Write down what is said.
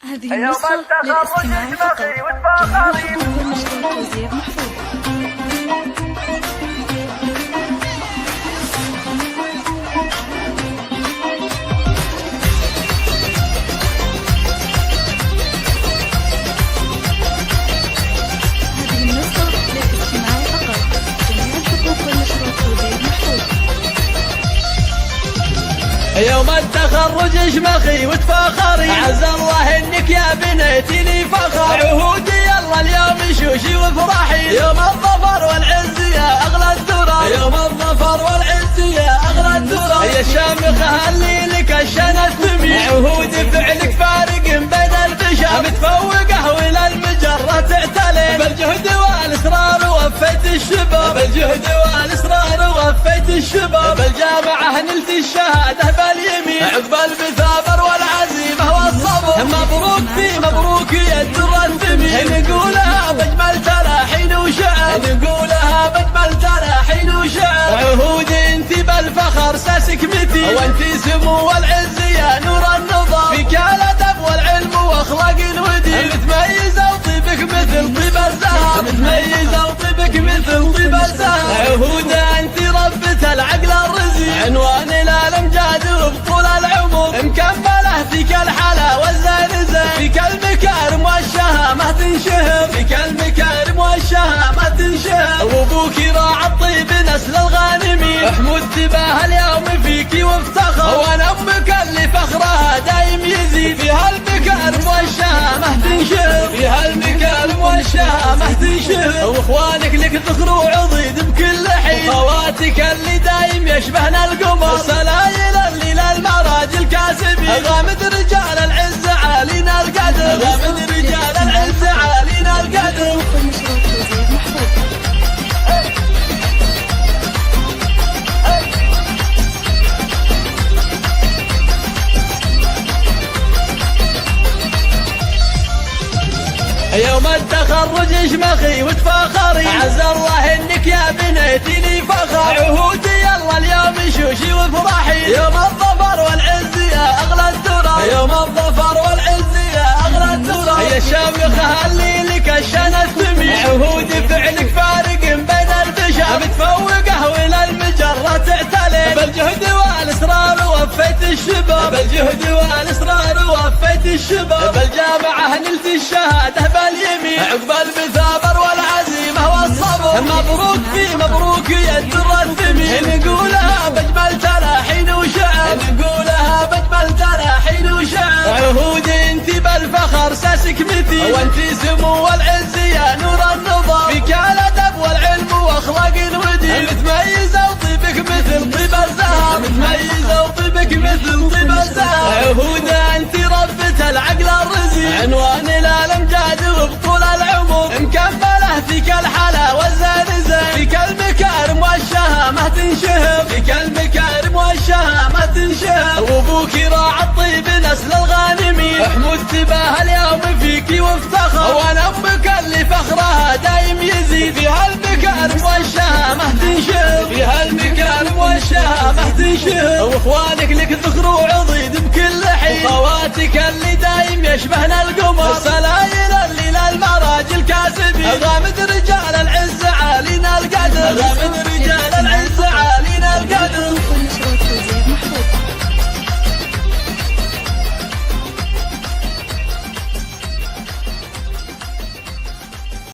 هذه النسخة للاستماع فقط. جميع الحقوق والنشر والتوزيع محفوظة. هذه النسخة للاستماع فقط. جميع الحقوق والنشر والتوزيع محفوظة. يوم التخرج اشمخي وتفاخري، عز الله انك يا بنيتي لي فخر. عهودي يلا اليوم شوشي وفرحي، يوم الظفر والعز يا اغلى الدرر، يوم الظفر والعز يا اغلى الدرر. يا الشامخه اللي لك الشنة ثمين، عهود فعلك فارق بين البشر، متفوقه والى المجره تعتلي، بالجهد والاصرار وفيت الشباب، بالجهد والاصرار وفيت الشباب. بالجامعه نلت الشهاده باليمين، عقب المثابر والعزيمه والصبر. مبروك في مبروك يا الدر الثمين، نقولها بجمل تلاحين وشعر، نقولها بجمل تلاحين وشعر. عهود انت بالفخر ساسك متين، وانت سمو والعز يا نور النظام، فيك الادب والعلم واخلاق الودين، متميزه وطيبك مثل طيب الزهر، متميزه وطيبك مثل طيب الزهر. عهود انت ربة العقل الرزين، عنوان الامجاد وبطول العمر، مكمله فيك الحلا والزين، فيك المكارم والشهامه تنشهر، فيك المكارم والشهامه تنشهر. وابوك راعى الطيب نسل الغانمين، حمود تباه اليوم فيك وافتخر، وانا امك اللي فخرها دايم يزيد، فيها المكارم والشهامه تنشهر، فيها المكارم والشهامه تنشهر. واخوانك لك ذكر وعضيد بكل حين، وخواتك اللي دايم يشبهنا القمر، سلايل اللي للمراجل كاسبين، غامد رجال العز عالينا القدر، غامد رجال العز عالينا القدر. يوم التخرج اشمخي وتفاخري، عز الله انك يا بنيتي لي فخر. عهودي يلا اليوم شوشي وفرحي، يوم الظفر والعز يا اغلى الدرر، يوم الظفر والعز يا اغلى الدرر. يا الشامخه اللي لك الشنة ثمين، عهودي فعلك فارق بين البشر، متفوقه والى المجره تعتلي، بالجهد والاصرار وفيت الشباب، بالجهد والاصرار وفيت الشباب. بالجامعه نلت الشهاده باليمين، عقب المثابر والعزيمه والصبر. مبروك في مبروك يا الدر الثمين، نقولها بجمل تلاحين وشعر، نقولها بجمل تلاحين وشعر. عهود انت بالفخر ساسك متين، وانت سمو والعز يا نور النظام، فيك الادب والعلم واخلاق الودين، متميزه وطيبك مثل طيب الزهر، متميزه وطيبك مثل طيب الزهر. عهود انت ربة العقل الرزين، عنوان الامجاد وبطول العمر، مكمله فيك الحلا والزين، فيك المكارم والشهامه تنشهر، فيك المكارم والشهامه تنشهر. وابوك راعى الطيب نسل الغانمين، حمود تباه اليوم فيك وافتخر، وانا امك اللي فخرها دايم يزيد، فيها المكارم والشهامه تنشهر، فيها المكارم والشهامه تنشهر. واخوانك لك ذكر وعضيد بكل حين، وخواتك اللي دايم يشبهنا